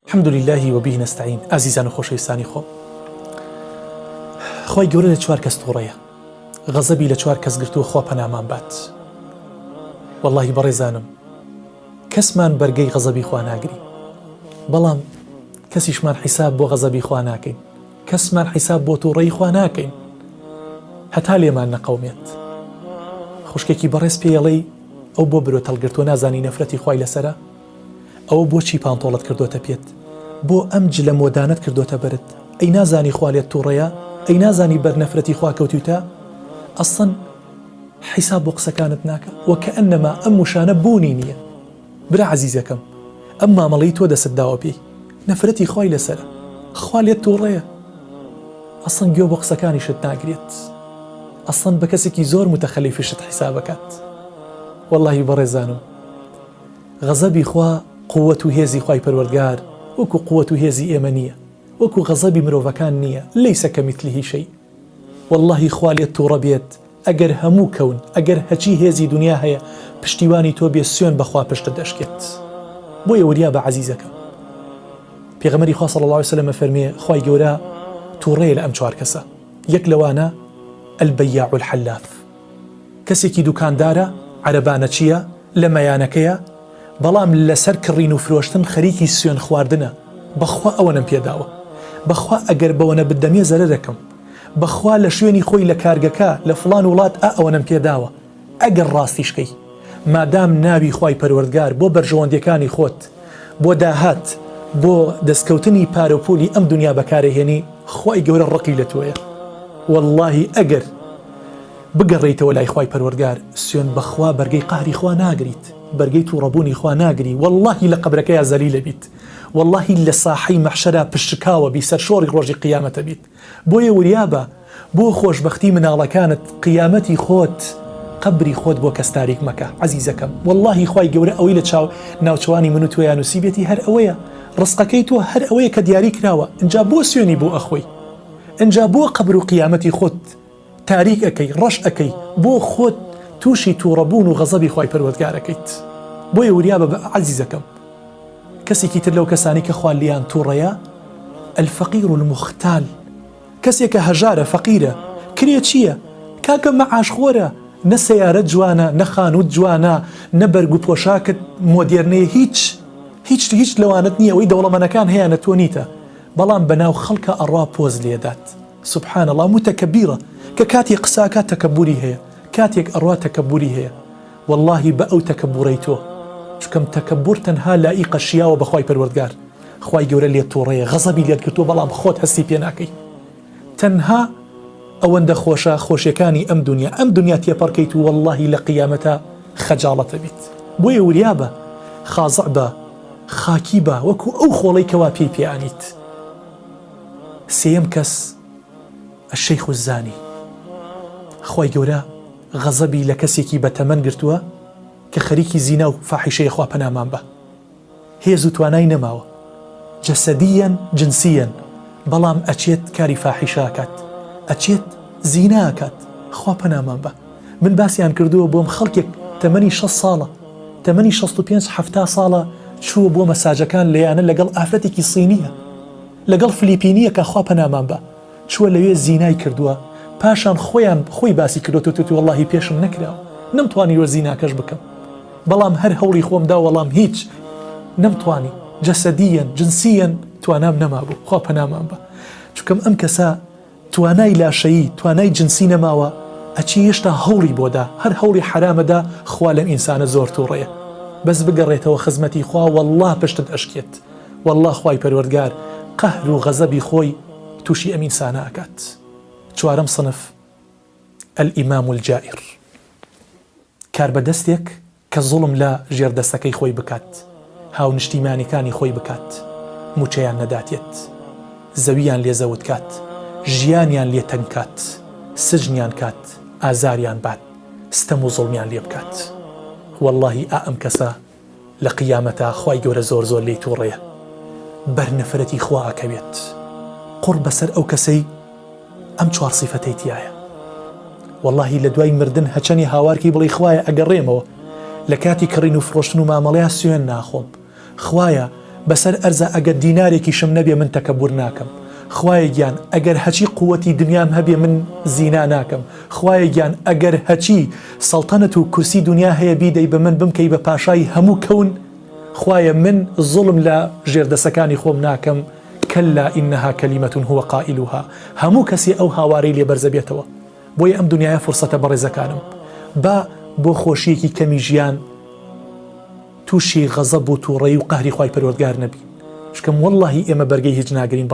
الحمد لله وبه نستعين. عزیزان و خۆشەویستانی خۆم، خۆی گەورە لە چوار کەس تووڕەیە، غەزەبی لە چوار کەس گرتووە، خوا پەنامان بات. واللهی بەڕێزانم، کەسمان بەرگەی غەزەبی خوا ناگری، بەڵام کەسیشمان حیساب بۆ غەزەبی خوا ناکەین، کەسمان حیساب بۆ تووڕەی خوا ناکەین، هەتا لێمان نەقەومێت. خوشکێکی بەڕێز پێڵێ ئەو بۆ برۆ هەڵگرتووە نازانی نەفرەتی خوای لەسەرە، ئەوە بۆچی پانتۆڵت کردوتە پێت، بۆ ئەم جلە مۆدانت کردوتە بەرت، ئەی نازانی خوا لێت تووڕەیە، ئەی نازانی بەر نەفرەتی خوا کەوتوتە، ئەسڵەن حیساب بۆ قسەکانت ناکە، وەکە ئەنەما ئەم وشانە بوونی نییە. برا عەزیزەکەم، ئەم مامەڵەی تۆ دەست داوە پێی، نەفرەتی خوای لەسەرە، خوا لێت تووڕەیە، ئەسڵەن گوێ بۆ قسەکانیشت ناگرێت، ئەسڵەن بە کەسێکی زۆر متەخەلیفیشت حیسابەکات. واللهی بەڕێزانم، غەزەبی خوا قووەت و هێزی خوای پەروەردگار وەکو قووەت و هێزی ئێمە نییە، وەکو غەزەبی مرۆڤەکان نییە، لەیسە کەمیثلیهی شەی. واللهی خوا لێت تووڕە بێت، ئەگەر هەموو کەون، ئەگەر هەچی هێزی دنیا هەیە پشتیوانی تۆ بێ، سوێن بەخوا پشتت دەشکێت. بۆیە وریا بە عەزیزەکەم، پێغەمبەری خوا صلی الله علیه وسلم فەرمێ خوای گەورە تووڕەیە لە ئەم چوار کەسە. یەک لەوانە البەیاع الحەلاف، کەسێکی دوکاندارە، عەرەبانە چییە، لە مەیانەکەیە، بەڵام لەسەر کڕین و فرۆشتن خەریکی سوێن خواردنە. بەخوا ئەوەنم پێداوە، بەخوا ئەگەر بەوەنە بدەمێ زەرە دەکەم، بەخوا لە شوێنی خۆی لە کارگەکە لە فڵان وڵات ئەوەنم پێداوە، ئەگەر ڕاستیشکەی مادام ناوی خوای پەروەردگار بۆ بەرژەوەندیەکانی خۆت، بۆ داهات، بۆ دەستکەوتنی پارۆپۆلی ئەم دنیا بەکارەهێنی، خوای گەورە ڕقی لە تۆیە. واللهی ئەگەر بگەڕێیتەوە لای خوای پەروەردگار، سوێن بەخوا بەرگەی قەهری خوا ناگریت، بەرگەی تووڕەبوونی خوا ناگری، واللهی لە قەبرەکەیە زەلیلە بیت، واللهی لە ساحەی مەحشەرە پشتکاوە بی، سەرشۆڕی ڕۆژی قیامەتە بیت. بۆیە وریابە بۆ خۆشبەختی مناڵەکانت، قیامەتی خۆت، قەبری خۆت بۆ کەس تاریک مەکە. عەزیزەکەم، واللهی خوای گەورە ئەوەی لە ناوچوانی من و تۆیان نووسیبێتی هەر ئەوەیە، ڕزقەکەی تۆ هەر ئەوەیە کە دیاری کراوە، اینجا بۆ سوێنی بۆ ئەخۆی، اینجا بۆ قەبر و قیامەتی خۆت تاریک ئەەکەی، ڕەش ئەەکەی، بۆ خۆت تووشی تووڕەبوون و غەزەبی خوای پەروەردگارەکەیت. بۆیە وریابە بە عەزیزەکەم، کەسێکی تر لەو کەسانی کە خوا لیان تووڕەیە، الفەقیر المختال، کەسێکە هەژارە، فەقیرە، کرێ چییە، کاکە مەعاشخۆرە، نە سەیارەت جوانە، نە خانووت جوانە، نە بەرگ و پۆشاکت مۆدێرنەیە، هیچ لەوانت نییە، ئەوەی دەوڵەمەنەکان هەیە تۆ نیتە، بەڵام بەناو خەڵکە ئەڕوا پۆز لێدات. سبحان الله، متەکەبیرە، کە کاتێک قساکات تەکەبوری هەیە، کاتێک ئەڕوا تەکەبوری هەیە. واللهی بە ئەو تەکەبوڕەی تۆ، چکەم تەکەبور تەنها لائیقە شیاوە بەخوای پەروەردگار، خوای گەورە لێت تووڕەیە، غەزەبی لێت کردووە، بەڵام خۆت هەستی پێ ناکەی. تەنها ئەوەندە خۆشە خۆشیەکانی ئەم دنیا تێپەڕکەیت و واللهی لە قیامەتە خەجاڵەتە بیت. بۆیە وریابە، خازع بە، خاکی بە، وەکو ئەو خۆڵەی کەوا پێی پێیانیت. سێیەم کەس الشەیخ الزانی، خوای گەورە غەزەبی لە کەسێکی بەتەمەن گرتووە کە خەریکی زینا و فاحیشەیە، خوا پەنامان بە، هێز و توانای نەماوە، جەسەدیەن جنسیەن، بەڵام ئەچێت کاری فاحیشاکات، ئەچێت زیناکات، خوا پەنامان بە. من باسییان کردووە بۆم، خەڵکێک تەمەنی 6 ساڵە، تەمەنی 65-70 ساڵە، چووە بۆ مەساجەکان لەیانە لەگەڵ ئافرەتێکی سینیە، لەگەڵ فلیپینیە، کە خوا پەنامان بە، چووە لەوێ زینای کردووە، پاشان خۆی باسی کردوتوتی واللهی پێشم نەکراوە، نەمتوانی وە زیناکەش بکەم، بەڵام هەر هەوڵی خۆمدا، وەڵام هیچ نەمتوانی، جەسەدیەن جنسیەن توانام نەمابوو، خوا پەنامان بە. چونکەم ئەم کەسە توانای لاشەیی، توانای جنسی نەماوە، ئەچی هێشتا هەوڵی بۆدا، هەر هەوڵی حرامەدا، خوا لەم ئینسانە زۆر تووڕەیە. بەس بگەڕێتەوە خزمەتی خوا، والله پشتت ئەشکێت، والله خوای پەروەردگار قەهر و غەزەبی خۆی تووشی ئەم ئینسانە ئەکات. چوارەم سنف الئیمام الجائر، کار بەدەستێک کە زوڵم لە ژێردەستەکەی خۆی بکات، هاو نیشتیمانیەکانی خۆی بکات، موچەیان نەداتێت، زەویان لێزەوت کات، ژیانیان لێ تەنگ کات، سجنیان کات، ئازاریان بات، ستەم و زوڵمیان لێ بکات. واللهی ئەم کەسە لە قیامەتە خوای گەورە زۆر لێی تووڕەیە، بەرنەفرەتی خوا ئەکەوێت، قڕ بەسەر ئەو کەسەی ئەم چوار سیفەتەی تایە. واللهی لە دوای مردن هەچەنی هاوارکی بڵی خوایە ئەگەڕێمەوە، لە کاتی کڕین و فرۆشتن و مامەڵەیە سوێن ناخۆم، خوایە بەسەر ئەرزە ئەگەر دینارێکیشم نەبێ من تەکەبور ناکەم. خوایە گیان ئەگەر هەچی قووەتی دنیام هەبێ من زینا ناکەم. خوایە گیان ئەگەر هەچی سەڵتەنەت و کورسی دنیا هەیە بیدەی بە من بمکەی بە پاشای هەموو کەون، خوایە من زوڵم لە ژێردەسەکانی خۆم ناکەم. کەلا ئینەها کەلیمەة هو قائلها. هەموو کەسێ ئەو هاوارەی لێ بەرزە بێتەوە. بۆیە ئەم دنیاە فرسەتە بەڕێزەکانم، با بۆ خۆشیەکی کەمی ژیان تووشی غەزەب و تووڕەیی و قەهری خوای پەروەردگار نەبین. شکەم وەڵڵاهی ئێمە بەرگەی هیچ ناگرین.